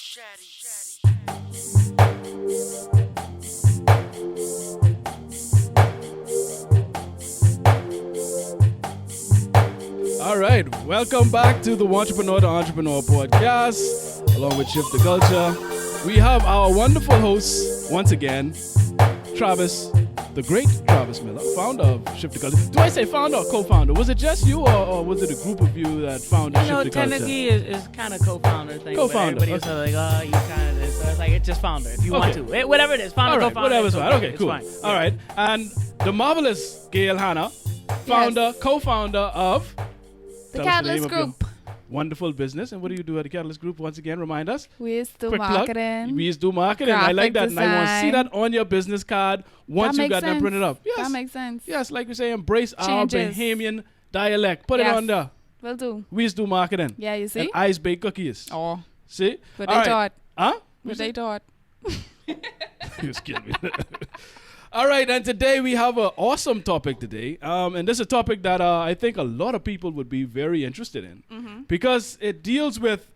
All right, welcome back to the Wantrepreneur to Entrepreneur podcast, along with Shift the Culture. We have our wonderful host, once again, Travis, the great Travis Miller, founder of Shift the Culture. Do I say founder or co-founder? Was it just you or was it a group of you that founded Shift the Culture? Technically is kind of co-founder thing. Co-founder. Everybody's like, oh, you kind of this. So it's like, it's just founder if you want to. Whatever it is, founder, All right, co-founder. whatever's fine. Okay, cool. Fine. All right, and the marvelous Gail Hanna, founder, co-founder of The Catalyst Group. Wonderful business. And what do you do at the Catalyst Group? Once again, remind us. We used to Quick marketing. plug. We used to do marketing. I like that. And I want to see that on your business card once you got them printed up. Yes. That makes sense. Yes, like we say, embrace our Changes. Bahamian dialect. Put it on there. Will do. We used to do marketing. Yeah, you see? And ice baked cookies. Oh. See? But All they right. thought. Huh? But they thought. You just kidding me. All right, and today we have an awesome topic today. And this is a topic that I think a lot of people would be very interested in because it deals with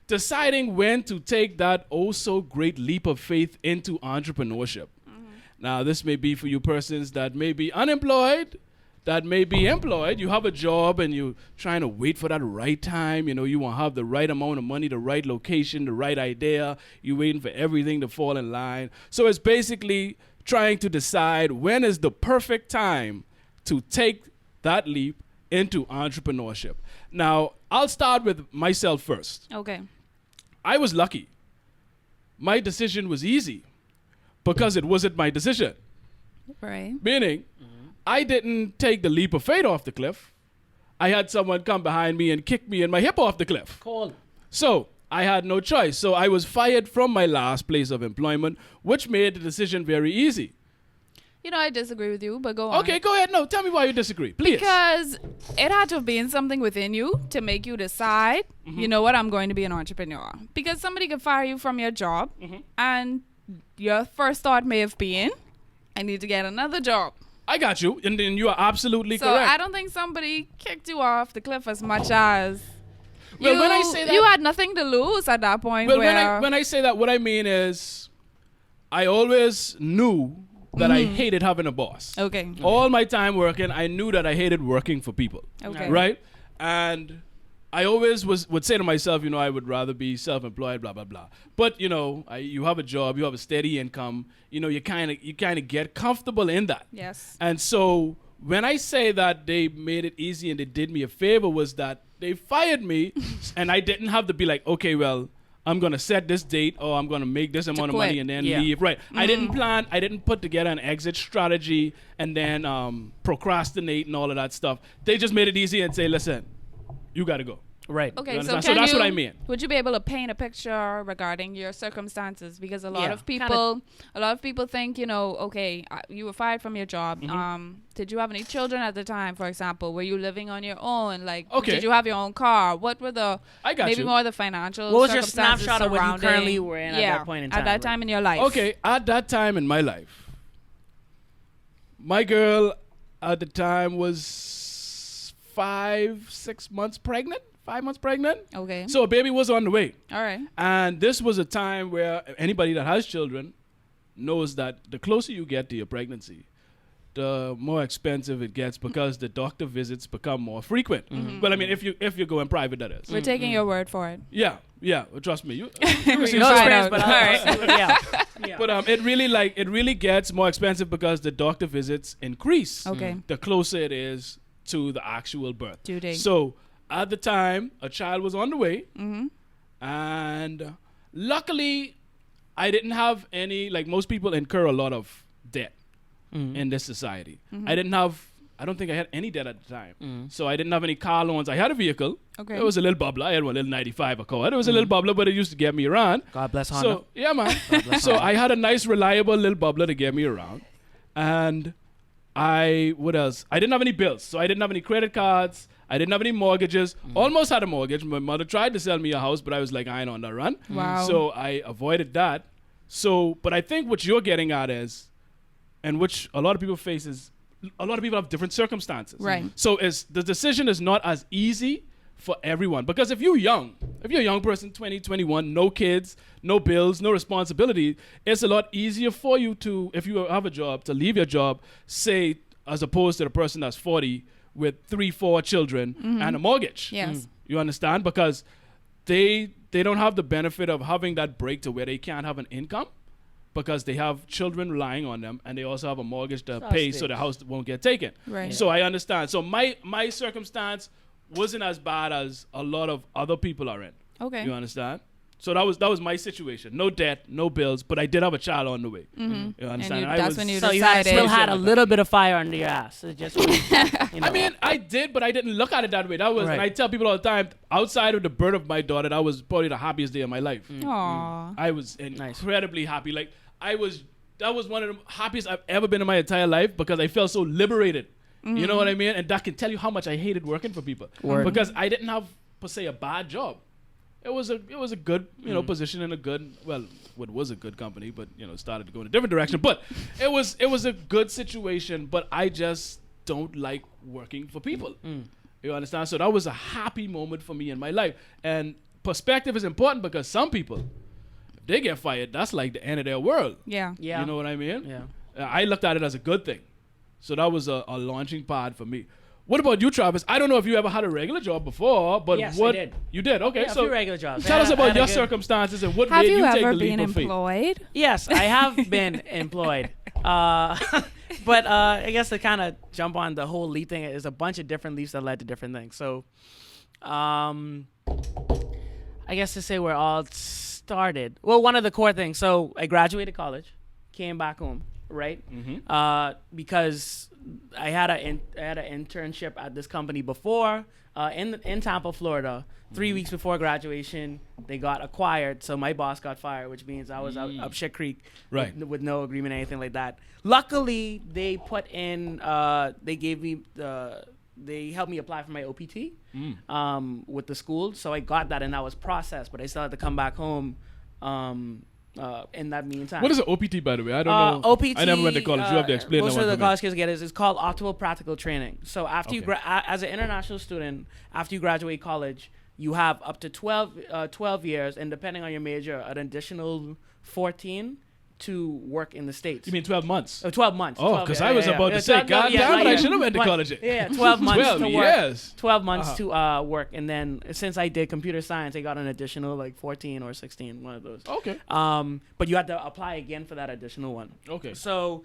deciding when to take that oh so great leap of faith into entrepreneurship. Now, this may be for you persons that may be unemployed, that may be employed. You have a job and you're trying to wait for that right time. You know, you want to have the right amount of money, the right location, the right idea. You're waiting for everything to fall in line. So it's basically trying to decide when is the perfect time to take that leap into entrepreneurship. Now, I'll start with myself first. Okay. I was lucky. My decision was easy because it wasn't my decision. Right. Meaning, I didn't take the leap of faith off the cliff. I had someone come behind me and kick me in my hip off the cliff. Cool. So I had no choice. So I was fired from my last place of employment, which made the decision very easy. You know, I disagree with you, but go on. Okay, go ahead. No, tell me why you disagree, please. Because it had to have been something within you to make you decide, you know what, I'm going to be an entrepreneur. Because somebody could fire you from your job, and your first thought may have been, I need to get another job. I got you, and then you are absolutely So correct. I don't think somebody kicked you off the cliff as much as Well, when I say that, you had nothing to lose at that point. well, where when I say that, what I mean is, I always knew that I hated having a boss. Okay. All my time working, I knew that I hated working for people. Okay. Right? And I always would say to myself, you know, I would rather be self-employed, blah, blah, blah. But, you know, you have a job, you have a steady income, you know, you kind of get comfortable in that. Yes. And so when I say that they made it easy and they did me a favor was that they fired me and I didn't have to be like, okay, well, I'm going to set this date or I'm going to make this amount of money and then leave. Right. I didn't plan. I didn't put together an exit strategy and then procrastinate and all of that stuff. They just made it easy and say, listen, you got to go. Right. Okay, so that's what I mean. Would you be able to paint a picture regarding your circumstances? Because a lot Yeah, of people think, you know, okay, you were fired from your job. Did you have any children at the time, for example? Were you living on your own? Like, did you have your own car? What were the more the financial? What was your circumstances snapshot of what you surrounding- currently were in at that point in time? At that time in your life. Okay, at that time in my life, my girl at the time was 5 months pregnant. Okay. So a baby was on the way. All right. And this was a time where anybody that has children knows that the closer you get to your pregnancy, the more expensive it gets because the doctor visits become more frequent. Well, I mean, if you're going private, that is. We're taking your word for it. Yeah. Well, trust me. You No experience, but all right. Yeah. But it really gets more expensive because the doctor visits increase. Okay. The closer it is to the actual birth. Due date. So at the time, a child was on the way, and luckily, I didn't have any. Like most people, incur a lot of debt in this society. I don't think I had any debt at the time. So I didn't have any car loans. I had a vehicle. Okay. It was a little bubbler. I had one little 95 Accord. It was a little bubbler, but it used to get me around. God bless Honda. So, yeah, man. So I had a nice, reliable little bubbler to get me around. And what else? I didn't have any bills. So I didn't have any credit cards. I didn't have any mortgages. Almost had a mortgage. My mother tried to sell me a house, but I was like, I ain't on that run. Wow. So I avoided that. So, but I think what you're getting at is, and which a lot of people face is, a lot of people have different circumstances. Right. So the decision is not as easy for everyone. Because if you're young, if you're a young person, 20, 21, no kids, no bills, no responsibility, it's a lot easier for you to, if you have a job, to leave your job, say, as opposed to the person that's 40 with 3, 4 children and a mortgage. Yes. You understand? Because they don't have the benefit of having that break to where they can't have an income because they have children relying on them and they also have a mortgage to pay so the house won't get taken. Right. So I understand. So my circumstance wasn't as bad as a lot of other people are in. Okay. You understand? So that was my situation. No debt, no bills, but I did have a child on the way. You understand? And that's when you So you decided. still had a little bit of fire under your ass. It just, you know. I mean, I did, but I didn't look at it that way. That was, Right. and I tell people all the time, outside of the birth of my daughter, that was probably the happiest day of my life. Aw. I was incredibly happy. Like that was one of the happiest I've ever been in my entire life because I felt so liberated. You know what I mean? And that can tell you how much I hated working for people because I didn't have per se a bad job. It was a good position in a good what was a good company, but started to go in a different direction. But it was a good situation. But I just don't like working for people. You understand? So that was a happy moment for me in my life. And perspective is important because some people, if they get fired, that's like the end of their world. Yeah. You know what I mean? Yeah. I looked at it as a good thing. So that was a launching pad for me. What about you, Travis? I don't know if you ever had a regular job before, but Yes, what I did. You did? Okay, Yeah, a so few regular jobs. tell us I about had a your good- circumstances and what Have made you you take ever the leap been of faith. employed? Yes, I have been employed. But I guess to kind of jump on the whole leap thing, is a bunch of different leaps that led to different things. So I guess to say where it all started. Well, one of the core things. So I graduated college, came back home, right? Because I had an internship at this company before in Tampa, Florida. 3 weeks before graduation, they got acquired, so my boss got fired, which means I was up shit creek, Right. with no agreement or anything like that. Luckily, they put in, they gave me they helped me apply for my OPT with the school, so I got that and that was processed, but I still had to come back home in that meantime. What is an OPT, by the way? I don't know. OPT, I never went to college. You have to explain that most one of the for me. college kids get it. It's called optimal practical training. So after Okay. as an international student, after you graduate college, you have up to 12 years, and depending on your major, an additional 14 to work in the States. You mean 12 months? 12 months. Oh, 12, because yeah, I was yeah, about yeah. to say, 12, God yeah, damn it, yeah. I should have went to But- college. Yeah, 12 months 12 to work. years. 12 months to work, and then since I did computer science, I got an additional like 14 or 16, one of those. Okay. But you had to apply again for that additional one. Okay. So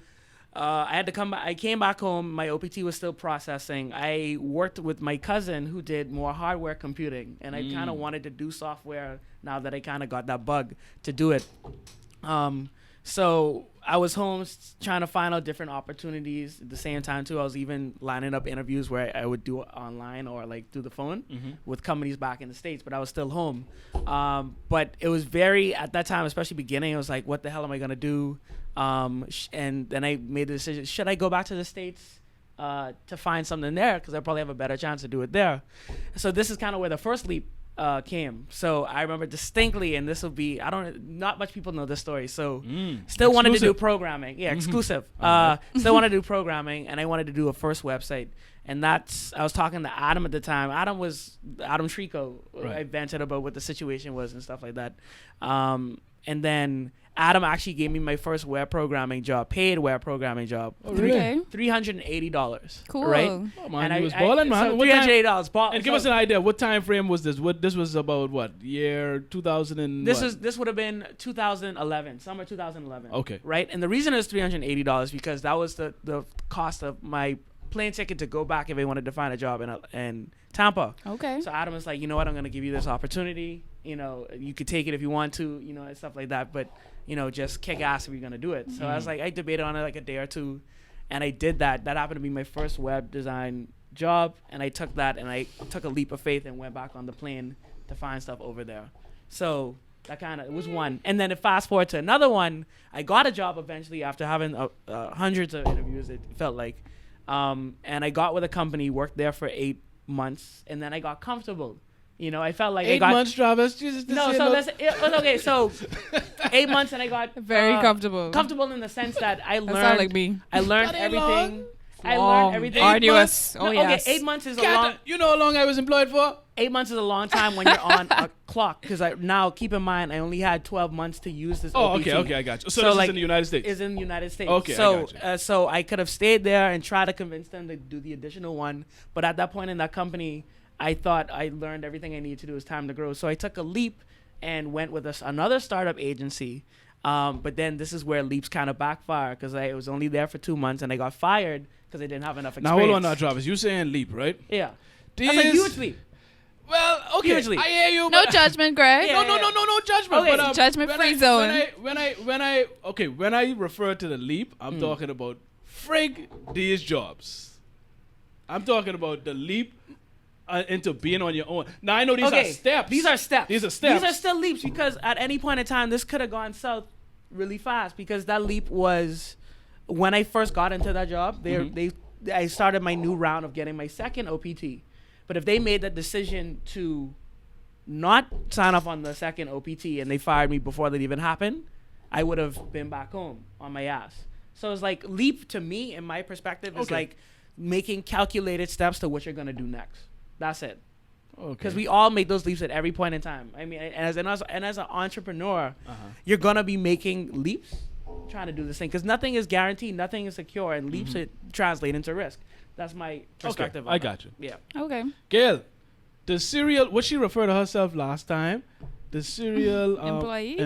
I had to come back. I came back home. My OPT was still processing. I worked with my cousin who did more hardware computing, and I kind of wanted to do software now that I kind of got that bug to do it. So I was home trying to find out different opportunities. At the same time, too, I was even lining up interviews where I would do it online or like through the phone with companies back in the States, but I was still home. But it was at that time, especially beginning, it was like, what the hell am I going to do? And then I made the decision, should I go back to the States to find something there? Because I probably have a better chance to do it there. So this is kind of where the first leap came. So I remember distinctly, and this will be, not much people know this story. So still wanted to do programming. Yeah, exclusive. Still wanted to do programming, and I wanted to do a first website. And I was talking to Adam at the time. Adam Shrico. Right. I vented about what the situation was and stuff like that. And then Adam actually gave me my first web programming job, paid web programming job. Oh, really? Okay. $380. Cool. Right? Oh, man, And you was balling, man. So What time- $380. And give us an idea. What time frame was this? This was about what year? 2000 and This would have been 2011, summer 2011. Okay. Right? And the reason it's $380 because that was the cost of my plane ticket to go back if I wanted to find a job in Tampa. Okay. So Adam was like, you know what, I'm going to give you this opportunity. You could take it if you want to, and stuff like that. But, just kick ass if you're going to do it. So I was like, I debated on it like a day or two. And I did that. That happened to be my first web design job. And I took that and I took a leap of faith and went back on the plane to find stuff over there. So that it was one. And then fast forward to another one. I got a job eventually after having hundreds of interviews, it felt like. And I got with a company, worked there for 8 months. And then I got comfortable. I felt like 8 months, Travis. Jesus, no, so it was okay. So 8 months, and I got Very comfortable. Comfortable in the sense that I learned. That sound like me. I learned That ain't everything. long. I Long, learned everything. arduous. No, Oh, yes. Okay, 8 months is a God, long. you know how long I was employed for? 8 months is a long time when you're on a clock. Because now, keep in mind, I only had 12 months to use this OPT. Okay, I got you. So this is in the United States? Is in the United States. Okay, so, I got you. So I could have stayed there and tried to convince them to do the additional one. But at that point in that company, I thought I learned everything I needed to do. It was time to grow. So I took a leap and went with another startup agency. But then this is where leaps kind of backfire because I was only there for 2 months and I got fired because I didn't have enough experience. Now hold on now, Travis. You saying leap, right? Yeah. That's a huge leap. Well, okay, Huge leap. I hear you. No but- judgment, Greg. Yeah. No judgment. Okay. But, Judgment-free zone. When I refer to the leap, I'm talking about frig these jobs. I'm talking about the leap into being on your own. Now I know these are steps. These are steps. These are steps. These are still leaps because at any point in time, this could have gone south really fast because that leap was when I first got into that job. I started my new round of getting my second OPT. But if they made that decision to not sign off on the second OPT and they fired me before that even happened, I would have been back home on my ass. So it's like leap to me, in my perspective, is like making calculated steps to what you're going to do next. That's it. Because we all make those leaps at every point in time. I mean, as an entrepreneur, you're going to be making leaps trying to do this thing. Because nothing is guaranteed, nothing is secure, and leaps translate into risk. That's my perspective. I got you. Yeah. Okay. Gail, the serial, what she referred to herself last time, the serial employee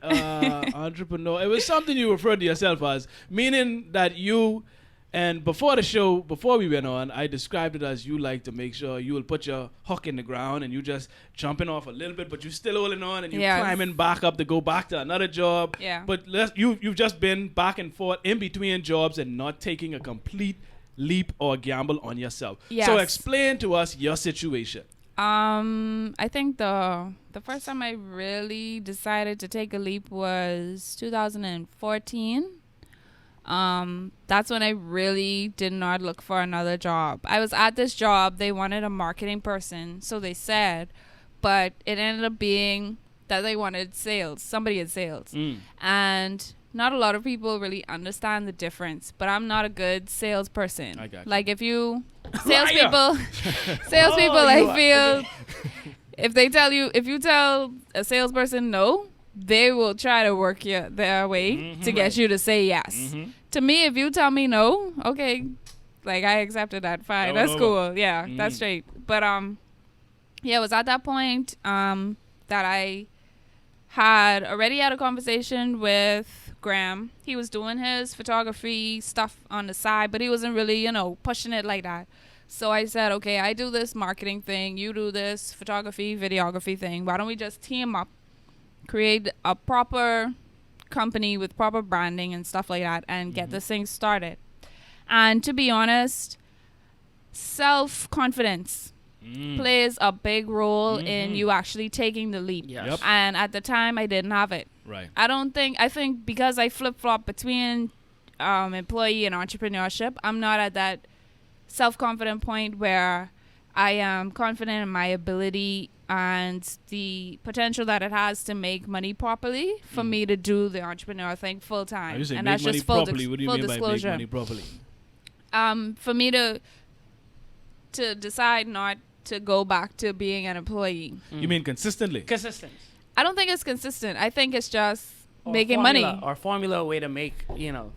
entrepreneur. It was something you referred to yourself as, meaning that you, and before the show, before we went on, I described it as you like to make sure you will put your hook in the ground and you just jumping off a little bit, but you still holding on and you climbing back up to go back to another job. Yeah. But you've just been back and forth in between jobs and not taking a complete leap or gamble on yourself. Yes. So explain to us your situation. I think the first time I really decided to take a leap was 2014. That's when I really did not look for another job. I was at this job. They wanted a marketing person, so they said, but it ended up being that they wanted sales. Somebody in sales. And not a lot of people really understand the difference, but I'm not a good salesperson. I got you. Like if you salespeople, I feel if you tell a salesperson no, they will try to work their way to get you to say yes. To me, if you tell me no, okay, like I accepted that, fine, that's cool, yeah, that's straight. But it was at that point that I had already had a conversation with Graham. He was doing his photography stuff on the side, but he wasn't really, pushing it like that. So I said, okay, I do this marketing thing, you do this photography, videography thing. Why don't we just team up, create a proper company with proper branding and stuff like that and get this thing started? And to be honest, self-confidence plays a big role in you actually taking the leap. Yes. Yep. And at the time, I didn't have it. Right. I think because I flip-flop between employee and entrepreneurship, I'm not at that self-confident point where I am confident in my ability and the potential that it has to make money properly for me to do the entrepreneur thing full time. You say and make that's money just full, properly. What do you full mean disclosure. by make money properly? For me to decide not to go back to being an employee. You mean consistently? Consistent. I don't think it's consistent. I think it's just Or making formula, money. Or formula way to make,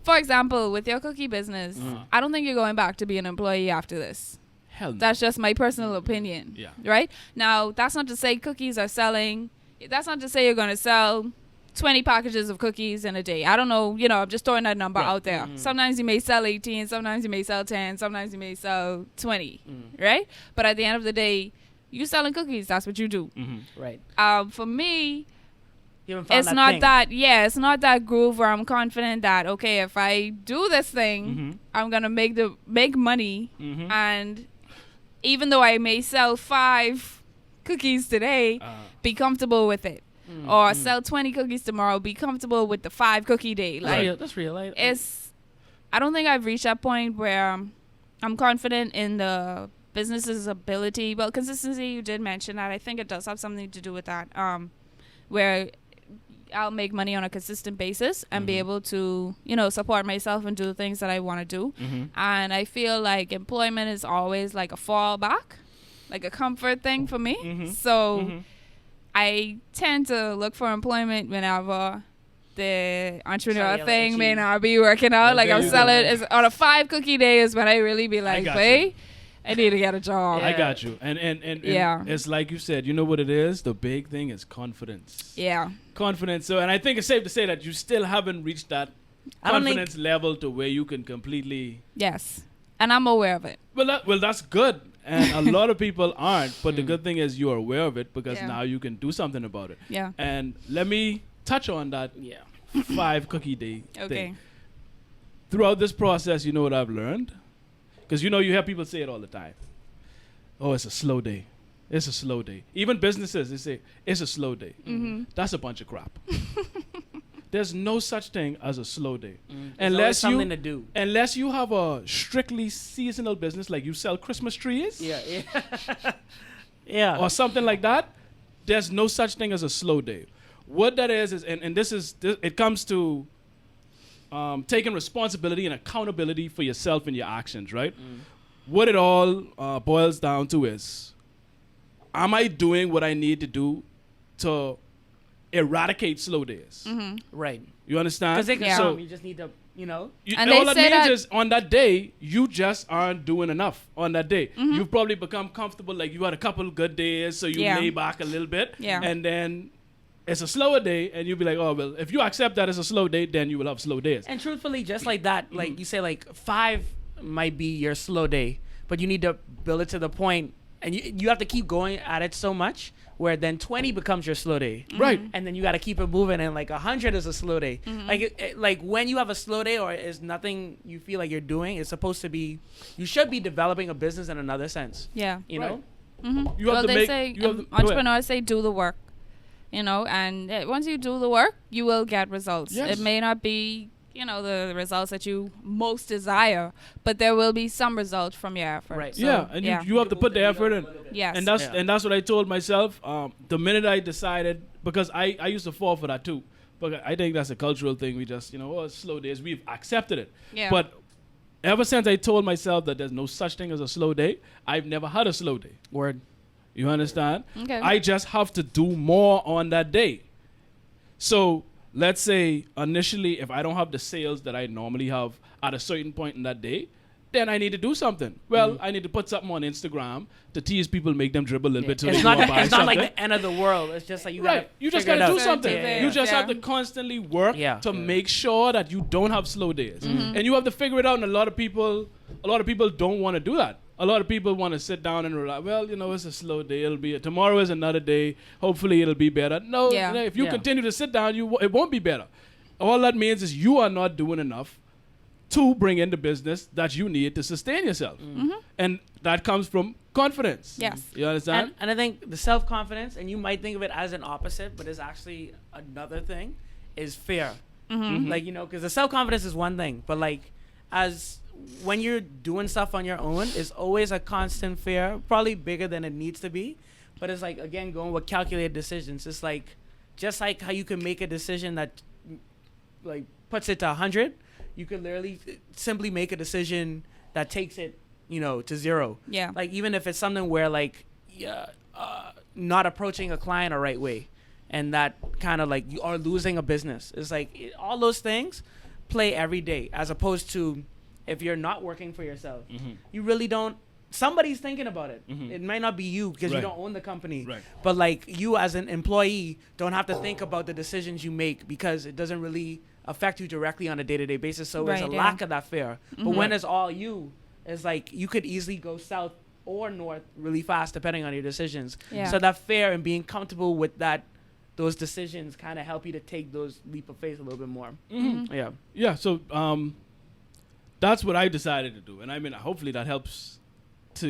For example, with your cookie business, I don't think you're going back to be an employee after this. Hell no. That's just my personal opinion. Yeah. Right? Now, that's not to say cookies are selling. That's not to say you're going to sell 20 packages of cookies in a day. I don't know. I'm just throwing that number out there. Sometimes you may sell 18. Sometimes you may sell 10. Sometimes you may sell 20. Right? But at the end of the day, you selling cookies. That's what you do. right. For me, You haven't found it's that not thing. that. Yeah, it's not that groove where I'm confident that okay, if I do this thing, I'm gonna make money, and even though I may sell 5 cookies today, be comfortable with it, or sell 20 cookies tomorrow, be comfortable with the 5 cookie day. Like That's real. I don't think I've reached that point where I'm confident in the business's ability. Well, consistency, you did mention that. I think it does have something to do with that. Where I'll make money on a consistent basis and be able to, support myself and do the things that I want to do. And I feel like employment is always like a fallback. like a comfort thing for me. So I tend to look for employment whenever the entrepreneur thing may not be working out. Like I'm selling is on a 5 cookie day is when I really be like, wait, I need to get a job. I got you. And it's like you said, you know what it is? The big thing is confidence. Yeah. Confidence. So, and I think it's safe to say that you still haven't reached that confidence level to where you can completely. Yes. And I'm aware of it. Well, that's good. And a lot of people aren't. But the good thing is you're aware of it because now you can do something about it. Yeah. And let me touch on that 5 cookie day thing. Throughout this process, you know what I've learned? Because you hear people say it all the time. Oh, it's a slow day. It's a slow day. Even businesses, they say, it's a slow day. That's a bunch of crap. There's no such thing as a slow day. Unless something to do. Unless you have a strictly seasonal business, like you sell Christmas trees. Yeah. Or something like that. There's no such thing as a slow day. What that is and it comes to taking responsibility and accountability for yourself and your actions, right? What it all boils down to is, am I doing what I need to do to eradicate slow days? Right. You understand? Because they can come, you just need to, and all they that say means that is on that day, you just aren't doing enough on that day. You've probably become comfortable, like you had a couple good days, so you lay back a little bit. And then it's a slower day, and you'll be like, oh, well, if you accept that as a slow day, then you will have slow days. And truthfully, just like that, like you say, like 5 might be your slow day, but you need to build it to the point, and you have to keep going at it so much where then 20 becomes your slow day. Right. And then you got to keep it moving, and like 100 is a slow day. Like when you have a slow day or is nothing you feel like you're doing, it's supposed to be, you should be developing a business in another sense. Yeah. You know? You have to they say, entrepreneurs say do the work. And once you do the work, you will get results. Yes. It may not be, the results that you most desire, but there will be some result from your effort. Right. So, and you have to put the effort in. Yes. And that's what I told myself. The minute I decided, because I used to fall for that too, but I think that's a cultural thing. We just, it's slow days. We've accepted it. Yeah. But ever since I told myself that there's no such thing as a slow day, I've never had a slow day. Word. You understand? Okay. I just have to do more on that day. So let's say initially, if I don't have the sales that I normally have at a certain point in that day, then I need to do something. Well, I need to put something on Instagram to tease people, make them dribble a little bit. So It's they go and buy not like something. the end of the world. It's just like you got You just got to do something. Yeah. You just have to Yeah. constantly work to make sure that you don't have slow days. And you have to figure it out. And a lot of people don't want to do that. A lot of people want to sit down and relax. Well, it's a slow day. Tomorrow is another day. Hopefully it'll be better. No, if you continue to sit down, it won't be better. All that means is you are not doing enough to bring in the business that you need to sustain yourself. And that comes from confidence. Yes. You understand? And I think the self-confidence, and you might think of it as an opposite, but it's actually another thing, is fear. Like, because the self-confidence is one thing, but like when you're doing stuff on your own, it's always a constant fear, probably bigger than it needs to be. But it's like, again, going with calculated decisions. It's like, just like how you can make a decision that like puts it to 100, you could literally simply make a decision that takes it, to 0. Yeah. Like even if it's something where like, not approaching a client the right way, and that kind of like you are losing a business. It's like all those things play every day, as opposed to if you're not working for yourself, you really don't. Somebody's thinking about it. It might not be you because you don't own the company. Right. But like you as an employee don't have to think about the decisions you make because it doesn't really affect you directly on a day-to-day basis. So there's a lack of that fear. But when it's all you, it's like you could easily go south or north really fast depending on your decisions. Yeah. So that fear and being comfortable with those decisions kind of help you to take those leap of faith a little bit more. Yeah. Yeah. So that's what I decided to do, and I mean, hopefully that helps to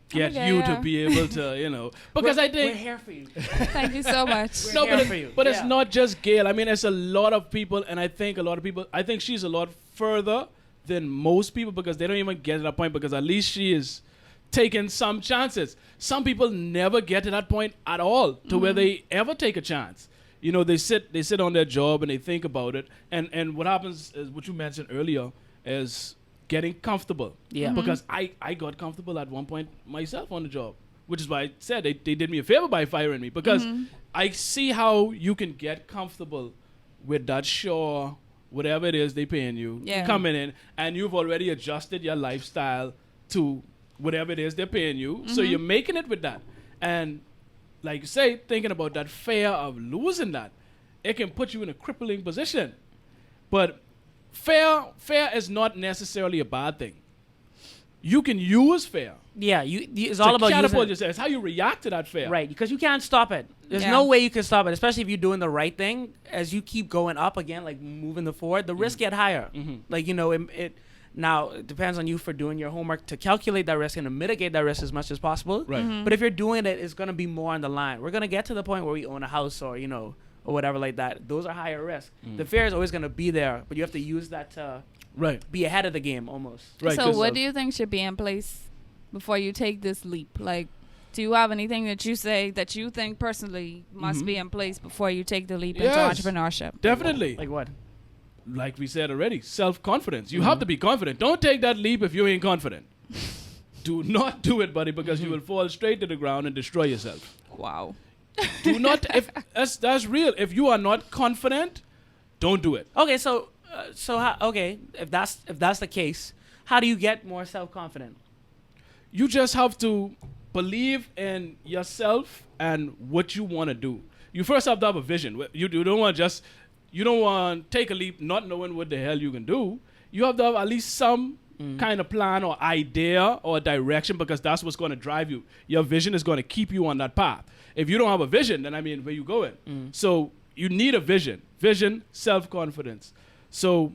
get you to be able to because I think we're here for you. Thank you so much. We're no, here but for you. it's not just Gail. I mean, it's a lot of people, and I think she's a lot further than most people because they don't even get to that point because at least she is taking some chances. Some people never get to that point at all to where they ever take a chance. They sit on their job and they think about it, and what happens is what you mentioned earlier is getting comfortable. Yeah. Because I got comfortable at one point myself on the job, which is why I said they did me a favor by firing me, because I see how you can get comfortable with that sure whatever it is they paying you coming in, and you've already adjusted your lifestyle to whatever it is they're paying you. So you're making it with that. And like you say, thinking about that fear of losing that, it can put you in a crippling position. But fear is not necessarily a bad thing. You can use fear. Yeah, it's all about catapult yourself. It's how you react to that fear. Right, because you can't stop it. There's no way you can stop it, especially if you're doing the right thing. As you keep going up again, like moving the forward, the risk get higher. Like, you know, now it depends on you for doing your homework to calculate that risk and to mitigate that risk as much as possible. Right. But if you're doing it, it's going to be more on the line. We're going to get to the point where we own a house or, you know, or whatever like that. Those are higher risk. The fear is always going to be there, but you have to use that to be ahead of the game almost. Right. So what do you think should be in place before you take this leap? Like, do you have anything that you say that you think personally must be in place before you take the leap into entrepreneurship? Definitely. Like what? Like we said already, self-confidence. You have to be confident. Don't take that leap if you ain't confident. Do not do it, buddy, because you will fall straight to the ground and destroy yourself. Wow. Do not. If that's real. If you are not confident, don't do it. Okay, so how, okay, if that's the case, how do you get more self-confident? You just have to believe in yourself and what you want to do. You first have to have a vision. You don't want to take a leap not knowing what the hell you can do. You have to have at least some kind of plan or idea or direction, because that's what's going to drive you. Your vision is going to keep you on that path. If you don't have a vision, then where you going? So you need a vision, self-confidence. So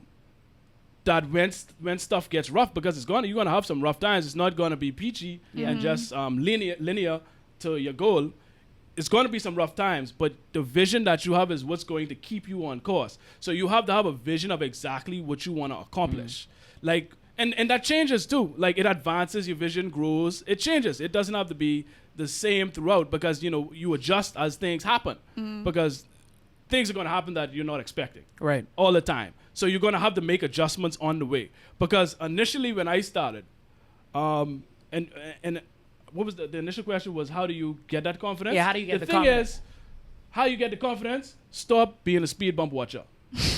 that when stuff gets rough, because you're going to have some rough times. It's not going to be peachy and just linear to your goal. It's going to be some rough times, but the vision that you have is what's going to keep you on course. So you have to have a vision of exactly what you want to accomplish. Like, and that changes too. Like, it advances, your vision grows, it changes. It doesn't have to be the same throughout, because, you know, you adjust as things happen, because things are going to happen that you're not expecting. Right. All the time. So you're going to have to make adjustments on the way. Because initially when I started, and what was the initial question was, how do you get that confidence? Yeah, how do you get the The confidence? thing is, how you get the confidence, stop being a speed bump watcher,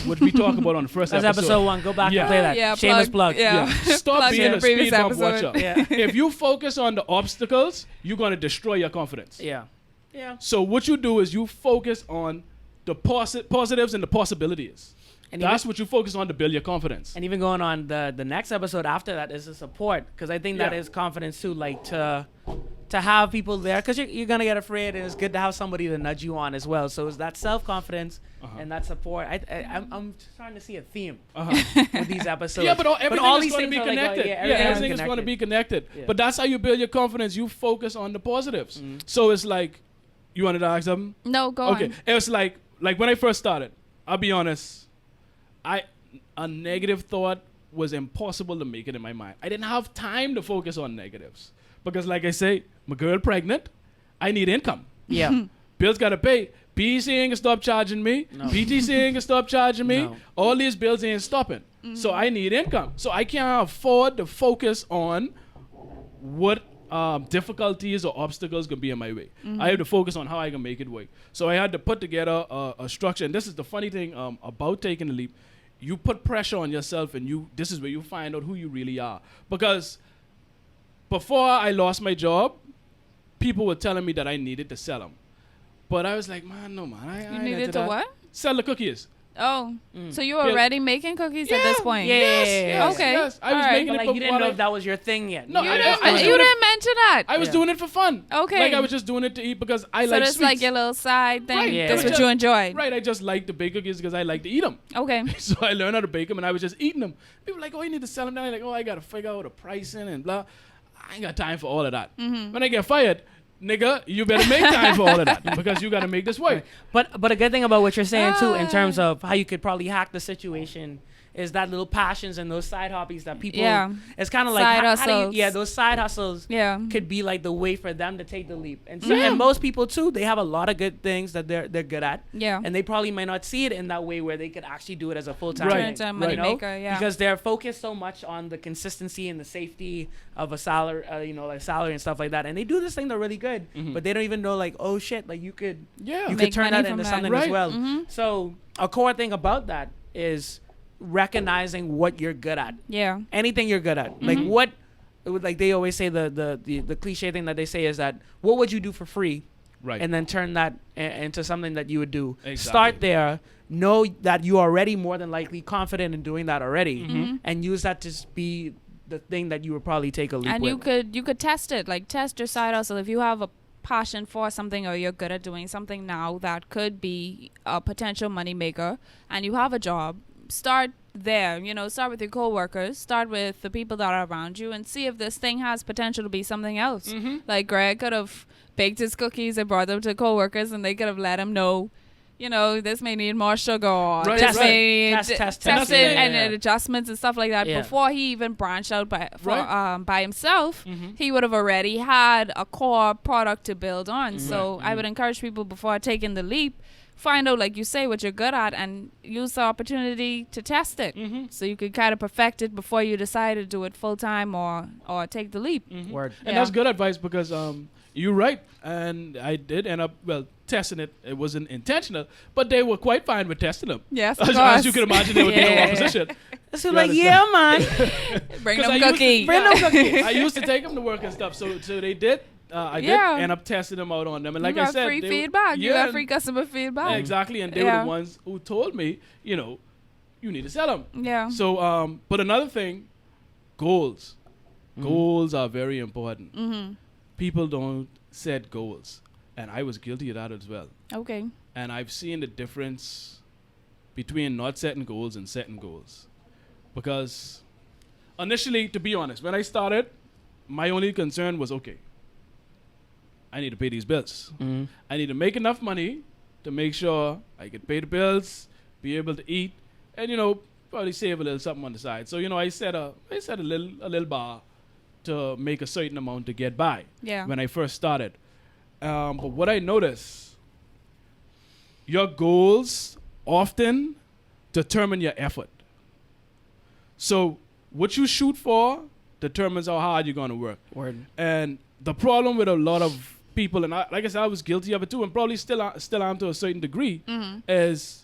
which we talked about on the first That's episode. episode 1. Go back and play that. Yeah, Shameless plug. Yeah. Stop Plug being in a previous speed bump episode. watcher. Yeah. If you focus on the obstacles, you're going to destroy your confidence. Yeah. Yeah. So what you do is you focus on the positives and the possibilities. And that's what you focus on to build your confidence. And even going on the next episode after that is the support, because I think that is confidence too, like to have people there, because you're going to get afraid, and it's good to have somebody to nudge you on as well. So it's that self-confidence and that support. I'm starting to see a theme with these episodes. Yeah, but everything all is these going to be things are like, connected. Everything is going to be connected. Yeah. But that's how you build your confidence. You focus on the positives. So it's like, you wanted to ask something? No, go on. Okay. It was like when I first started, I'll be honest, a negative thought was impossible to make it in my mind. I didn't have time to focus on negatives, because like I say, my girl pregnant, I need income. Yeah. Bills got to pay. PEC ain't gonna stop charging me. No. PTC ain't gonna stop charging me. No. All these bills ain't stopping. So I need income. So I can't afford to focus on what difficulties or obstacles can be in my way. I have to focus on how I can make it work. So I had to put together a structure. And this is the funny thing about taking the leap. You put pressure on yourself, and this is where you find out who you really are. Because before I lost my job, people were telling me that I needed to sell them. But I was like, man, no, man. I You needed to what? Sell the cookies. Oh, so you were already making cookies at this point? Yes. Okay. Yes. I was All right. making But it like, you didn't before know if that was your thing yet. No, You I didn't, was you doing it- didn't mention that. I was doing it for fun. Okay. Like, I was just doing it to eat because I So like that's sweets. like your little side thing. Right. Yeah. That's Right. what you enjoyed. Right, I just like to bake cookies because I like to eat them. Okay. So I learned how to bake them, and I was just eating them. People were like, oh, you need to sell them now. Like, oh, I got to figure out the pricing and blah. I ain't got time for all of that. When I get fired, nigga, you better make time for all of that because you got to make this work. But a good thing about what you're saying too, in terms of how you could probably hack the situation, is that little passions and those side hobbies that people. Yeah. It's kind of like Side how do hustles. those side hustles. Yeah. Could be like the way for them to take the leap. And so, and most people too, they have a lot of good things that they're good at. Yeah. And they probably might not see it in that way where they could actually do it as a full-time Right. thing. Turn to a money you know? maker, yeah. Because they're focused so much on the consistency and the safety of a salary, like salary and stuff like that. And they do this thing that's really good, but they don't even know like, oh shit, like you could Make turn money that from into that. something Right. as well. Mm-hmm. So a core thing about that is recognizing what you're good at. Yeah. Anything you're good at. Like what, like they always say the cliche thing that they say is that what would you do for free? Right. And then turn that into something that you would do. Exactly. Start there. Know that you're already more than likely confident in doing that already, and use that to be the thing that you would probably take a leap And with. you could test it, like test your side hustle. If you have a passion for something or you're good at doing something now that could be a potential money maker, and you have a job, start there. Start with your coworkers, start with the people that are around you, and see if this thing has potential to be something else. Like Greg could have baked his cookies and brought them to coworkers, and they could have let him know, this may need more sugar, or Right, this right. may need Test test it, it yeah, and yeah. adjustments and stuff like that. Yeah. Before he even branched out Right. by himself, he would have already had a core product to build on. So I would encourage people, before taking the leap, find out, like you say, what you're good at, and use the opportunity to test it, so you could kind of perfect it before you decide to do it full time or take the leap. Word. And Yeah. that's good advice, because you're right. And I did end up, testing it. It wasn't intentional, but they were quite fine with testing them. Yes, of As course. you can imagine, they would be no Yeah. opposition. So You like, understand? yeah, man. Bring 'Cause them I used to- cookie. Bring them cookies. I used to take them to work and stuff, so they did. I Yeah. did end up testing them out on them, and like you I got said, free they feedback. You yeah, got free customer feedback. yeah, exactly, and they were Yeah. the ones who told me, you need to sell them. Yeah. So, but another thing, goals. Goals are very important. People don't set goals, and I was guilty of that as well. Okay. And I've seen the difference between not setting goals and setting goals. Because initially, to be honest, when I started, my only concern was, okay, I need to pay these bills. I need to make enough money to make sure I can pay the bills, be able to eat, and, probably save a little something on the side. So, I set a little bar to make a certain amount to get by Yeah. when I first started. But what I noticed, your goals often determine your effort. So what you shoot for determines how hard you're going to work. Word. And the problem with a lot of people, and like I said, I was guilty of it too, and probably still am to a certain degree, is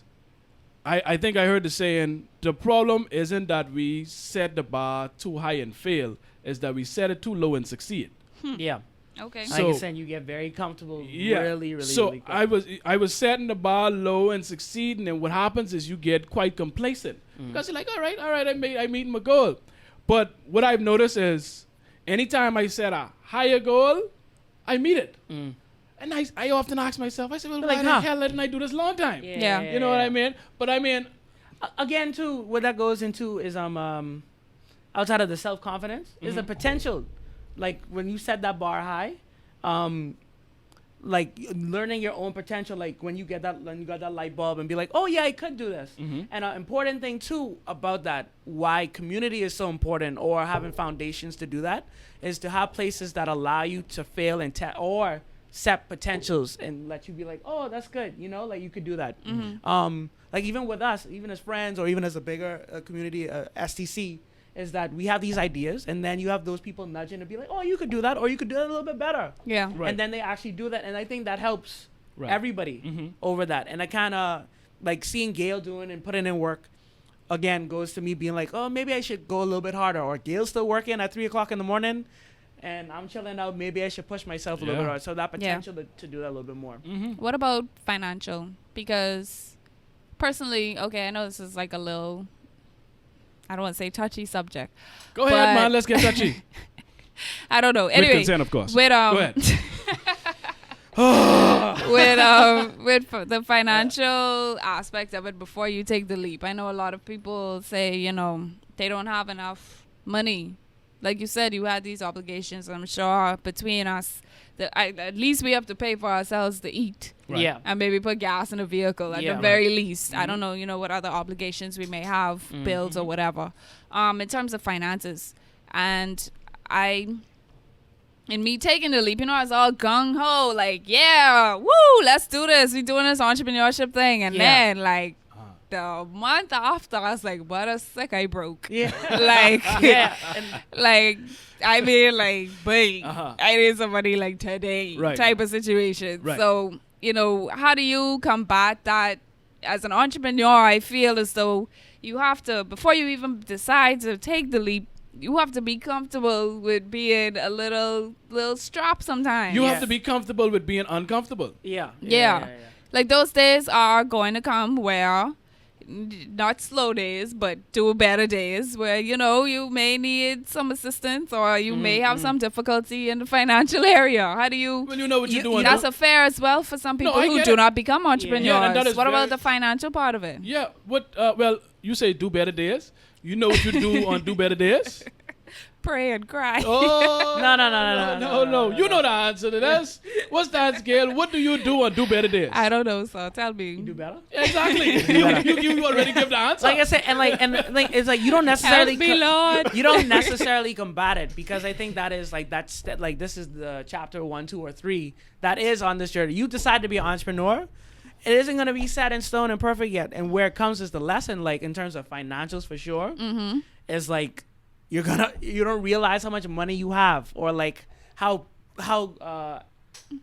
I think I heard the saying, the problem isn't that we set the bar too high and fail, is that we set it too low and succeed. Yeah. Okay. So- Like you said, you get very comfortable really, really, so really quick. I was setting the bar low and succeeding, and what happens is you get quite complacent because you're like, all right, I meet my goal. But what I've noticed is, anytime I set a higher goal, I meet it. And I often ask myself, I said, well, Like, why the hell didn't I do this long time? Yeah. You know what I mean? But I mean, Again, too, what that goes into is outside of the self-confidence is the potential. Like when you set that bar high, like learning your own potential. Like when you got that light bulb and be like, oh yeah, I could do this. And an important thing too about that, why community is so important, or having foundations to do that, is to have places that allow you to fail and or set potentials and let you be like, oh, that's good, like you could do that. Like even with us, even as friends or even as a bigger community, STC, is that we have these ideas, and then you have those people nudging to be like, oh, you could do that, or you could do that a little bit better. Yeah. Right. And then they actually do that, and I think that helps Right. everybody over that. And I kind of like seeing Gail doing and putting in work, again, goes to me being like, oh, maybe I should go a little bit harder, or Gail's still working at 3 o'clock in the morning, and I'm chilling out. Maybe I should push myself a little bit Yeah. harder. So that potential to do that a little bit more. What about financial? Because personally, okay, I know this is like a little, I don't want to say touchy subject. go ahead, But- man. Let's get touchy. I don't know. With Anyway, consent, of course. with Go ahead. with the financial aspect of it before you take the leap. I know a lot of people say, they don't have enough money. Like you said, you had these obligations. I'm sure between us, at least we have to pay for ourselves to eat. Right. Yeah. And maybe put gas in a vehicle at Yeah. the very least. I don't know, what other obligations we may have, bills or whatever. In terms of finances. And in me taking the leap, I was all gung ho, like, yeah, woo, let's do this. We doing this entrepreneurship thing. And then, like, the month after, I was like, what a sick I broke. Yeah. Like, Yeah. like, I mean, like, bang, I need somebody like today type of situation. Right. So, how do you combat that as an entrepreneur? I feel as though you have to, before you even decide to take the leap, you have to be comfortable with being a little strapped sometimes. You have to be comfortable with being uncomfortable. Yeah. Like those days are going to come where, not slow days, but do better days where, you may need some assistance or you may have some difficulty in the financial area. How do you... Well, you know what you're doing. That's affair as well for some people I who get do it. not become entrepreneurs. Yeah, and that is What about very- the financial part of it? Yeah. What? Well, you say do better days. You know what you do on do better days? Pray and cry. Oh. No. You know the answer to this. What's the answer, Gail? What do you do on do better days? I don't know, so tell me. You do better? Exactly. you already give the answer. Like I said, and it's like you don't necessarily Help me, Lord. you don't necessarily combat it, because I think that is like this is the chapter 1, 2, or 3 that is on this journey. You decide to be an entrepreneur. It isn't going to be set in stone and perfect yet. And where it comes is the lesson, like in terms of financials for sure, is like you don't realize how much money you have, or like how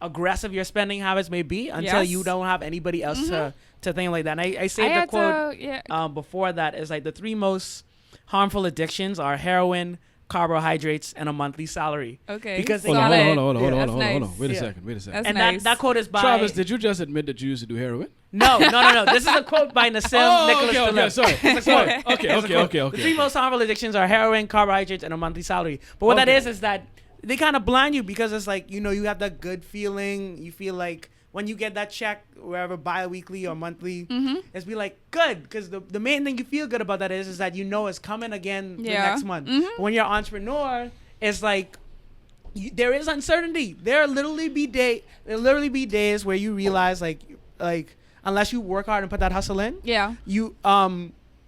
aggressive your spending habits may be until you don't have anybody else to think like that. And I say the quote before that is like the 3 most harmful addictions are heroin, carbohydrates, and a monthly salary. Okay. Because Hold on. That's Hold nice. on. Wait a Yeah. second. That's and nice. that quote is by Travis, did you just admit that you used to do heroin? No. This is a quote by Nassim Nicholas okay. Taleb. Sorry. It's a quote. Okay. The 3 most harmful addictions are heroin, carbohydrates, and a monthly salary. But what that is that they kind of blind you, because it's like, you have that good feeling. You feel like when you get that check, wherever, bi-weekly or monthly, it's be like, good. Because the main thing you feel good about that is that it's coming again the next month. But when you're an entrepreneur, it's like, there is uncertainty. There'll literally be days where you realize like unless you work hard and put that hustle in,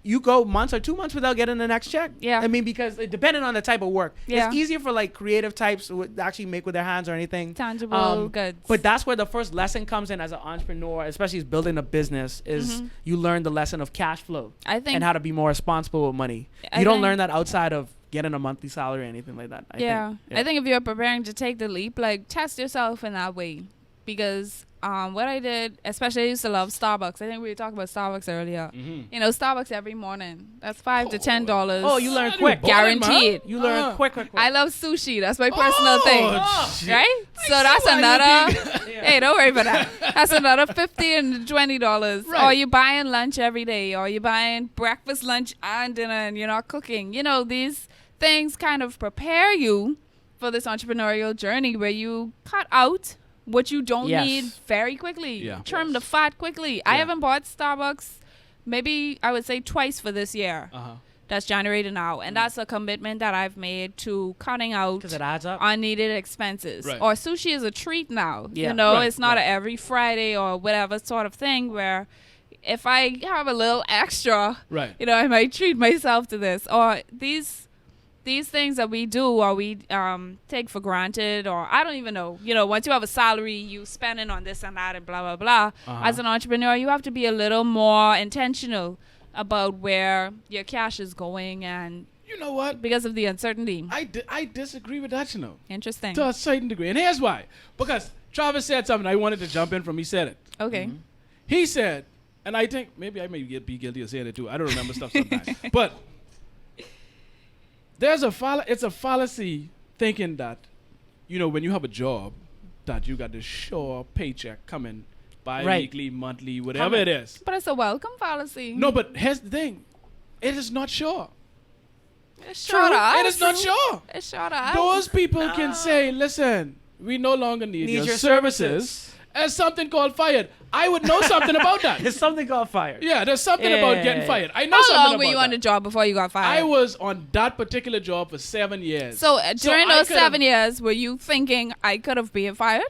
you go months or 2 months without getting the next check. Yeah. I mean, because depending on the type of work, Yeah. it's easier for like creative types who would actually make with their hands or anything. Tangible goods. But that's where the first lesson comes in as an entrepreneur, especially as building a business, is you learn the lesson of cash flow I think, and how to be more responsible with money. I You don't think- learn that outside of getting a monthly salary or anything like that. I think if you're preparing to take the leap, like, test yourself in that way. Because what I did, especially I used to love Starbucks. I think we were talking about Starbucks earlier. Starbucks every morning. That's $5 to $10. Oh, you learn quick. Guaranteed. You learn quick. I love sushi. That's my personal thing. Shit. Right? So that's another. Hey, don't worry about that. That's another $15 and $20. Right. Or you're buying lunch every day. Or you're buying breakfast, lunch, and dinner, and you're not cooking. These things kind of prepare you for this entrepreneurial journey where you cut out what you don't need very quickly. Yeah. Trim the fat quickly. I haven't bought Starbucks maybe I would say twice for this year. That's January to now. And that's a commitment that I've made to cutting out Because it adds up. unneeded expenses. Right. Or sushi is a treat now. Yeah. Right, It's not right. a every Friday or whatever sort of thing where if I have a little extra, Right. I might treat myself to this. Or these things that we do or we take for granted, or I don't even know. Once you have a salary, you spending on this and that and blah, blah, blah. As an entrepreneur, you have to be a little more intentional about where your cash is going, and You know what? because of the uncertainty. I disagree with that, Interesting. to a certain degree. And here's why. Because Travis said something I wanted to jump in from. He said it. Okay. He said, and I think maybe I may be guilty of saying it too. I don't remember stuff sometimes. But it's a fallacy thinking that, when you have a job, that you got this sure paycheck coming bi-weekly, monthly, whatever it is. But it's a welcome fallacy. No, but here's the thing. It is not sure. It's sure to us. It is not sure. It's sure to us. Those people can say, listen, we no longer need your services. as something called fired. I would know something about that. There's something called fire. Yeah, there's something about getting fired. I know How something long about were you on the that. job before you got fired? I was on that particular job for 7 years. So during I those could've- 7 years, were you thinking I could have been fired?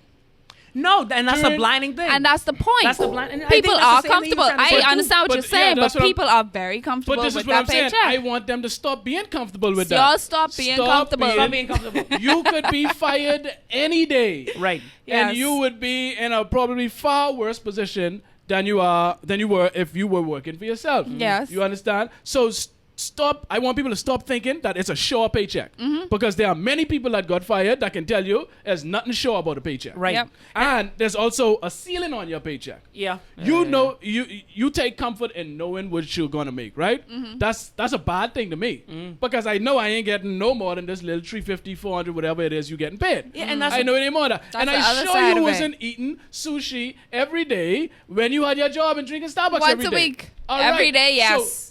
No, and that's the During- blinding thing. And that's the point. That's the blind. And I think People that's the are same thing you're comfortable. trying to say I too. understand what But you're yeah, saying, that's but what I'm- people are very comfortable But this with is what I'm that saying. paycheck. I want them to stop being comfortable with So that. y'all stop being comfortable. Stop being comfortable. You could be fired any day. Right. Yes. And you would be in a probably far worse position than you were if you were working for yourself. Yes. You understand? So stop. I want people to stop thinking that it's a sure paycheck, because there are many people that got fired that can tell you there's nothing sure about a paycheck. Right. Yep. And there's also a ceiling on your paycheck. Yeah. You know, you take comfort in knowing what you're gonna make, right? That's a bad thing to me, because I know I ain't getting no more than this little 350, 400, whatever it is you getting paid. Yeah, and that's I know any more than that. And the I other sure side you of wasn't eating sushi every day when you had your job and drinking Starbucks Once every a day. week. All Every right. day, yes. So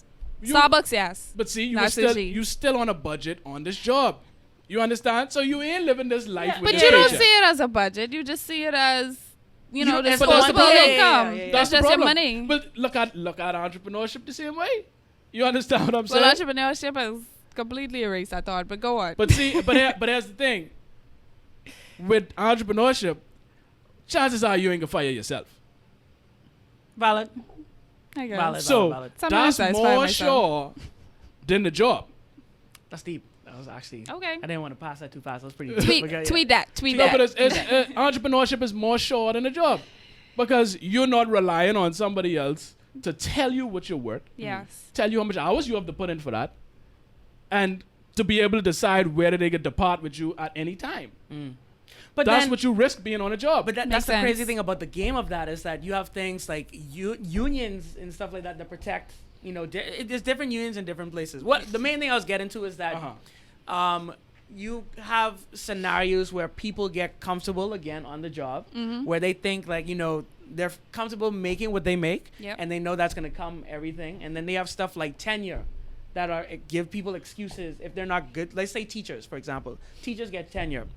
you- Starbucks, yes. But see, Not sushi. you still on a budget on this job. You understand? So you ain't living this life with But this you don't paycheck. see it as a budget. You just see it as, you know, You- the it's the disposable one- yeah, income. yeah. That's the just your problem. money. But look at entrepreneurship the same way. You understand what I'm Well, saying? entrepreneurship has completely erased that thought, but go on. But see, but here's the thing. With entrepreneurship, chances are you ain't gonna fire yourself. Valid. I guess. Valid. So Sometimes that's I fire more myself. sure than the job. That's deep. That was actually. Okay. I didn't want to pass that too fast. That was pretty. Tweet, Okay, yeah. tweet that. Tweet No, that. but entrepreneurship is more sure than a job, because you're not relying on somebody else to tell you what you're worth, Yes. tell you how much hours you have to put in for that, and to be able to decide whether they can depart with you at any time. But That's then, what you risk being on a job. But that's Makes the crazy sense. thing about the game of that is that you have things like unions and stuff like that that protect. You know, there's different unions in different places. What the main thing I was getting to is that you have scenarios where people get comfortable again on the job, where they think like, you know, they're comfortable making what they make, Yep. and they know that's gonna come everything. And then they have stuff like tenure that are give people excuses if they're not good. Let's say teachers, for example. Teachers get tenure.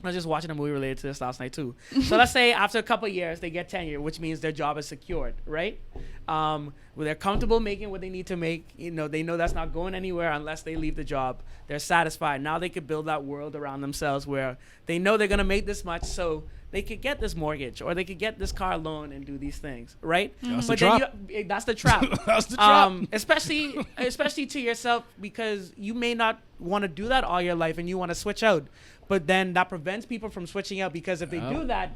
I was just watching a movie related to this last night too. So let's say after a couple of years they get tenure, which means their job is secured, right? Where they're comfortable making what they need to make. You know, they know that's not going anywhere unless they leave the job. They're satisfied. Now they could build that world around themselves where they know they're gonna make this much, so they could get this mortgage or they could get this car loan and do these things, right? That's But the then trap. that's the trap. That's the trap. Especially to yourself, because you may not want to do that all your life and you want to switch out. But then that prevents people from switching out, because if they do that,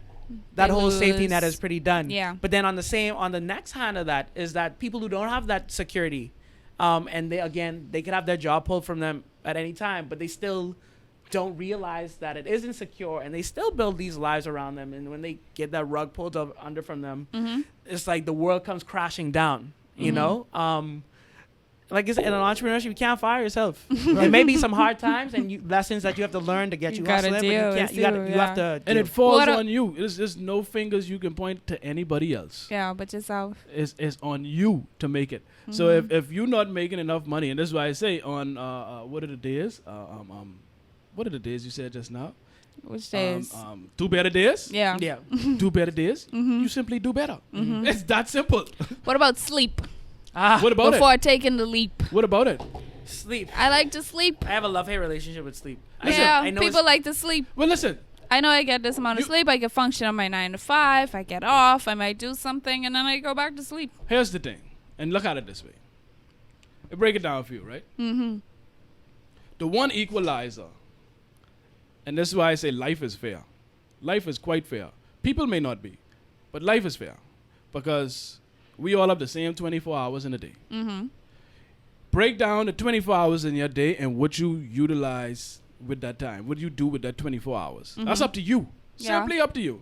that They whole safety net lose. is pretty done. Yeah. But then on the next hand of that is that people who don't have that security, and they could have their job pulled from them at any time, but they still don't realize that it isn't secure, and they still build these lives around them. And when they get that rug pulled up under from them, it's like the world comes crashing down. You know. Like I said, in an entrepreneurship, you can't fire yourself. There may be some hard times and lessons that you have to learn to get You you gotta hustling, but deal you with can't. You you, have to. And deal. it falls What a- on you. There's no fingers you can point to anybody else. Yeah, but yourself. It's on you to make it. So if you're not making enough money, and this is why I say on what are the days? What are the days you said just now? Which days? Do better days. Yeah. Yeah. Do better days. You simply do better. It's that simple. What about sleep? What about Before taking the leap. it? What about it? Sleep. I like to sleep. I have a love-hate relationship with sleep. Yeah, I know people like to sleep. Well, listen. I know I get this amount of You- sleep. I can function on my 9 to 5. I get off. I might do something, and then I go back to sleep. Here's the thing, and look at it this way. I break it down for you, right? The one equalizer, and this is why I say life is fair. Life is quite fair. People may not be, but life is fair, because we all have the same 24 hours in a day. Break down the 24 hours in your day and what you utilize with that time. What do you do with that 24 hours? That's up to you. Yeah. Simply up to you.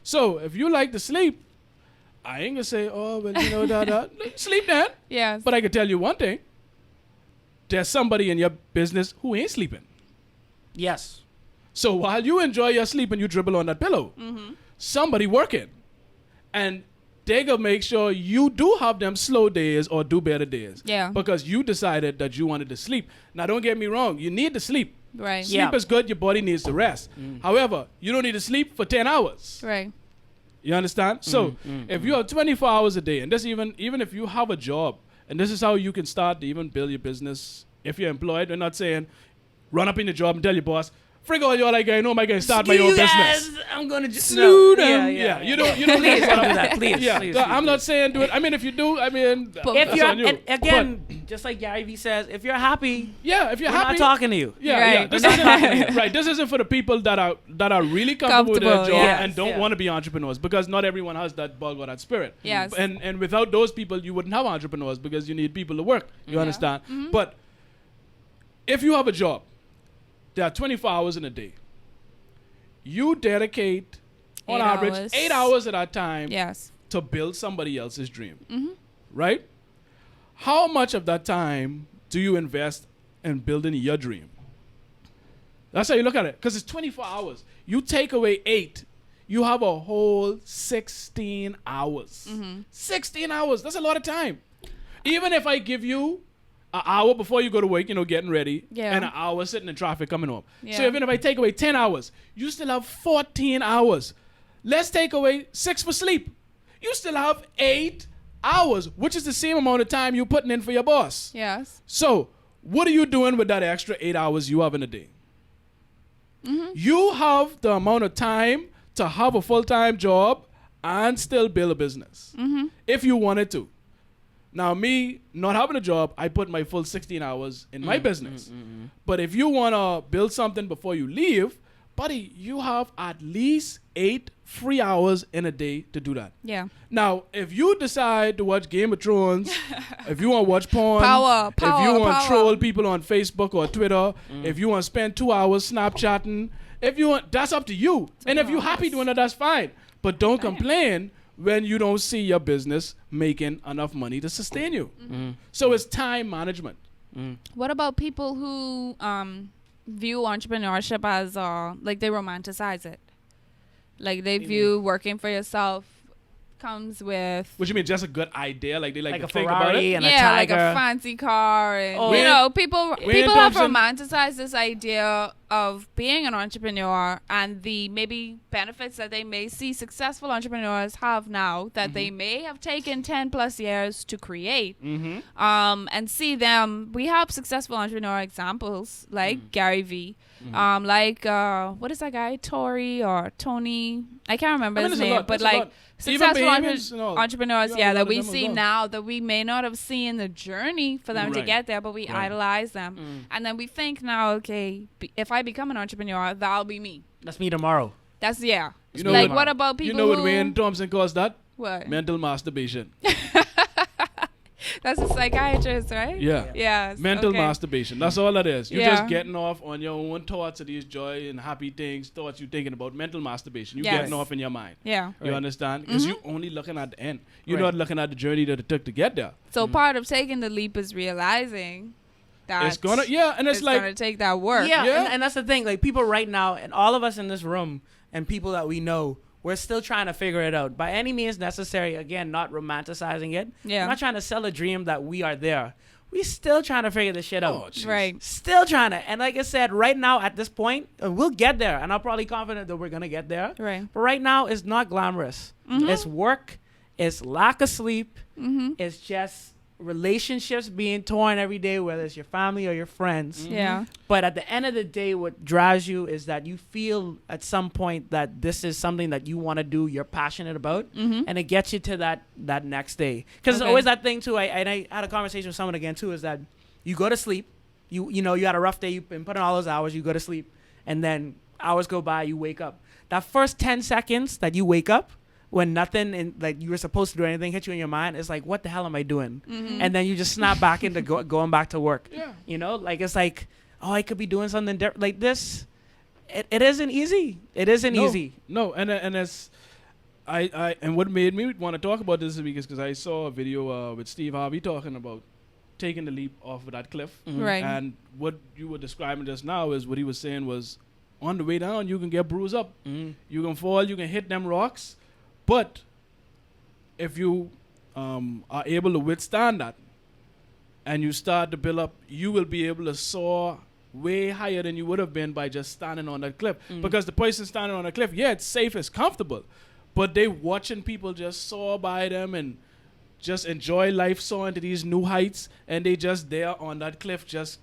So if you like to sleep, I ain't gonna say, oh, well, you know, sleep then. Yes. But I can tell you one thing. There's somebody in your business who ain't sleeping. Yes. So while you enjoy your sleep and you dribble on that pillow, somebody working. And they gonna make sure you do have them slow days or do better days. Yeah. Because you decided that you wanted to sleep. Now don't get me wrong, you need to sleep. Right. Yeah. Sleep is good, your body needs to rest. However, you don't need to sleep for 10 hours. Right. You understand? So if you have 24 hours a day, and this even if you have a job, and this is how you can start to even build your business. If you're employed, we're not saying run up in your job and tell your boss, frig all y'all like I know I can start my own business. I'm gonna just Slew them. Yeah. You don't please don't do that. Please. Yeah. Please, I'm not saying do it. I mean, if you do, I mean, if you're on you. again, just like Gary Vee says, if you're happy, if you're we're happy, not talking to you. Right. This isn't right. This isn't for the people that are really comfortable with their job and don't want to be entrepreneurs, because not everyone has that bug or that spirit. Yes. And without those people, you wouldn't have entrepreneurs, because you need people to work. You understand? But if you have a job, there are 24 hours in a day. You dedicate, on average, 8 hours at a time to build somebody else's dream. Right? How much of that time do you invest in building your dream? That's how you look at it. Because it's 24 hours. You take away 8, you have a whole 16 hours. 16 hours. That's a lot of time. Even if I give you an hour before you go to work, getting ready, and an hour sitting in traffic coming home. So even if I take away 10 hours, you still have 14 hours. Let's take away 6 for sleep. You still have 8 hours, which is the same amount of time you're putting in for your boss. Yes. So what are you doing with that extra 8 hours you have in a day? You have the amount of time to have a full-time job and still build a business if you wanted to. Now, me not having a job, I put my full 16 hours in my business. But if you want to build something before you leave, buddy, you have at least 8 free hours in a day to do that. Yeah. Now, if you decide to watch Game of Thrones, if you want to watch porn, if you want to troll people on Facebook or Twitter, if you want to spend 2 hours Snapchatting, that's up to you. And if you're happy doing it, that's fine. But don't complain when you don't see your business making enough money to sustain you. So it's time management. What about people who view entrepreneurship as like they romanticize it? Like they view working for yourself comes with... What you mean, just a good idea? Like they like to a think Ferrari about it? and a Tiger. like a fancy car. And, people Wayne have Thompson. romanticized this idea of being an entrepreneur and the maybe benefits that they may see successful entrepreneurs have now that they may have taken 10 plus years to create. And see them. We have successful entrepreneur examples like Gary Vee. What is that guy? Tony? I can't remember his name, but like successful entrepreneurs, that we see now that we may not have seen the journey for them to get there, but we idolize them. And then we think now, okay, if I become an entrepreneur, that'll be me. That's me tomorrow. That's, what about people You know what Wayne Thompson calls that? What? Mental masturbation. That's a psychiatrist, right? Yeah. Yes. Mental masturbation. That's all that is. You're just Yeah. getting off on your own thoughts of these joy and happy things, thoughts you're thinking about. Mental masturbation. You're Yes. getting off in your mind. Yeah. You understand? Because you're only looking at the end. You're not looking at the journey that it took to get there. So part of taking the leap is realizing that It's gonna, and it's like, gonna take that work. Yeah. And that's the thing. Like people right now, and all of us in this room, and people that we know, we're still trying to figure it out by any means necessary. Again, not romanticizing it. Yeah. We're not trying to sell a dream that we are there. We still trying to figure this shit out. jeez. Right. Still trying to. And like I said, right now at this point, we'll get there. And I'm probably confident that we're going to get there. Right. But right now, it's not glamorous. It's work. It's lack of sleep. It's just relationships being torn every day, whether it's your family or your friends. Yeah. But at the end of the day, what drives you is that you feel at some point that this is something that you want to do, you're passionate about, and it gets you to that next day. Because it's always that thing too. I had a conversation with someone again too, is that you go to sleep, you had a rough day, you've been putting all those hours, you go to sleep, and then hours go by, you wake up. That first 10 seconds that you wake up, when nothing like you were supposed to do anything hit you in your mind, it's like, what the hell am I doing? And then you just snap back into going back to work. Yeah. Like it's like, oh, I could be doing something different. Like this, it isn't easy. It isn't easy. No, and it's and what made me want to talk about this is because I saw a video with Steve Harvey talking about taking the leap off of that cliff. Right. And what you were describing just now is what he was saying was, on the way down, you can get bruised up. You can fall, you can hit them rocks. But if you are able to withstand that and you start to build up, you will be able to soar way higher than you would have been by just standing on that cliff. Because the person standing on the cliff, it's safe, it's comfortable. but they watching people just soar by them and just enjoy life soaring to these new heights, and they just there on that cliff just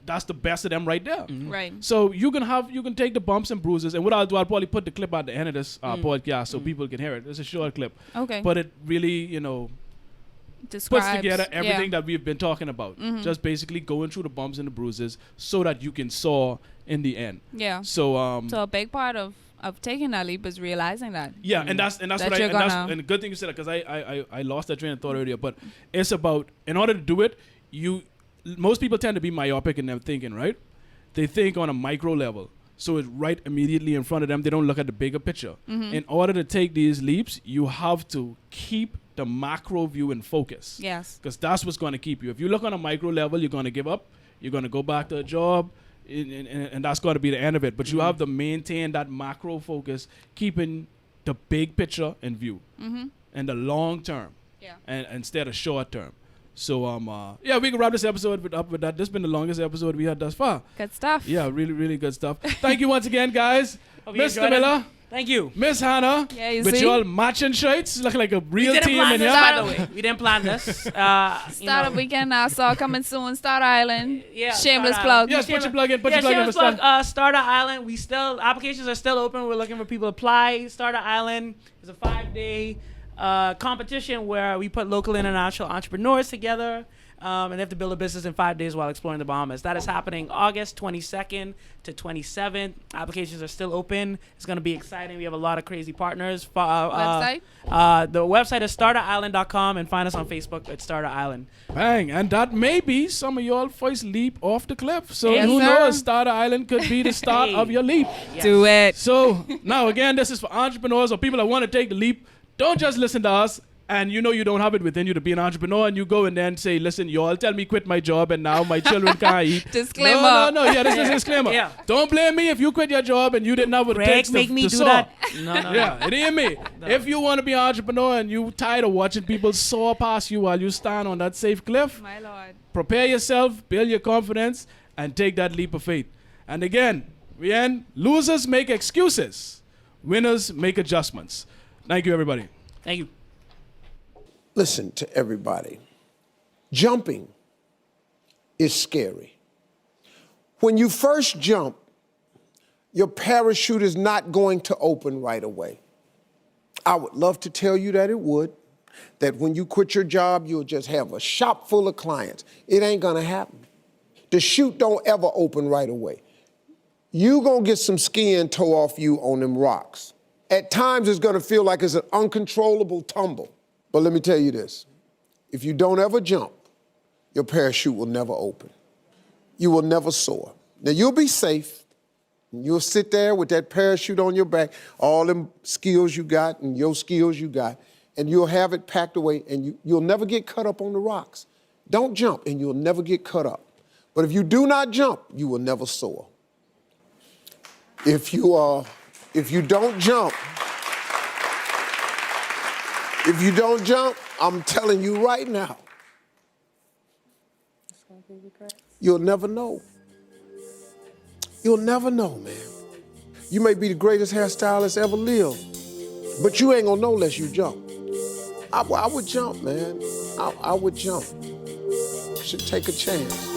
that's the best of them right there. Right. So you can take the bumps and bruises, and what I'll do, I'll probably put the clip at the end of this podcast so people can hear it. It's a short clip. Okay. But it really, Describes, puts together everything that we've been talking about. Just basically going through the bumps and the bruises so that you can soar in the end. Yeah. So So a big part of taking that leap is realizing that. yeah, and that's what and the good thing you said that, because I lost that train of thought earlier, but it's about, in order to do it, most people tend to be myopic in their thinking, right? They think on a micro level. So it's right immediately in front of them. They don't look at the bigger picture. In order to take these leaps, you have to keep the macro view in focus. Yes. Because that's what's going to keep you. If you look on a micro level, you're going to give up. You're going to go back to a job. And that's going to be the end of it. But you have to maintain that macro focus, keeping the big picture in view and the long term, and instead of short term. So we can wrap this episode up with that. This has been the longest episode we had thus far. Good stuff. Yeah, really, really good stuff. Thank you once again, guys. Mr. enjoyed it. Miller. Thank you. Miss Hanna. Yeah, you with see? your matching shirts, looking like a real We didn't team plan in this, here. by the way. We didn't plan this. Start of weekend saw coming soon. Starter Island. Yeah, Shameless Starter plug. Yes, put your plug in. Put your plug in. shameless plug. Starter Island. Applications are still open. We're looking for people to apply. Starter Island is a 5-day competition where we put local and international entrepreneurs together. And they have to build a business in 5 days while exploring the Bahamas. That is happening August 22nd to 27th. Applications are still open. It's going to be exciting. We have a lot of crazy partners. Website? The website is starterisland.com, and find us on Facebook at Starter Island. Bang. And that may be some of your first leap off the cliff. So Yes, who sir. knows? Starter Island could be the start Hey. of your leap. Yes. Do it. So now again, this is for entrepreneurs or people that want to take the leap. Don't just listen to us. And you don't have it within you to be an entrepreneur, and you go and then say, listen, y'all tell me quit my job and now my children can't eat. Disclaimer. No. Yeah, this is a disclaimer. Yeah. Don't blame me if you quit your job and you didn't have what it takes Greg, make me to do soar. that. No. Yeah, it ain't me. If you want to be an entrepreneur and you tired of watching people soar past you while you stand on that safe cliff, My Lord. prepare yourself, build your confidence, and take that leap of faith. And again, we end. Losers make excuses. Winners make adjustments. Thank you, everybody. Thank you. Listen to everybody. Jumping is scary. When you first jump, your parachute is not going to open right away. I would love to tell you that it would, that when you quit your job, you'll just have a shop full of clients. It ain't gonna happen. The chute don't ever open right away. You gonna get some skin tore off you on them rocks. At times, it's gonna feel like it's an uncontrollable tumble. But let me tell you this, if you don't ever jump, your parachute will never open. You will never soar. Now, you'll be safe. You'll sit there with that parachute on your back, all them skills you got and your skills you got, and you'll have it packed away, and you'll never get cut up on the rocks. Don't jump, and you'll never get cut up. But if you do not jump, you will never soar. If you don't jump, I'm telling you right now, you'll never know. You'll never know, man. You may be the greatest hairstylist ever lived, but you ain't gonna know unless you jump. I would jump, man. I would jump. Should take a chance.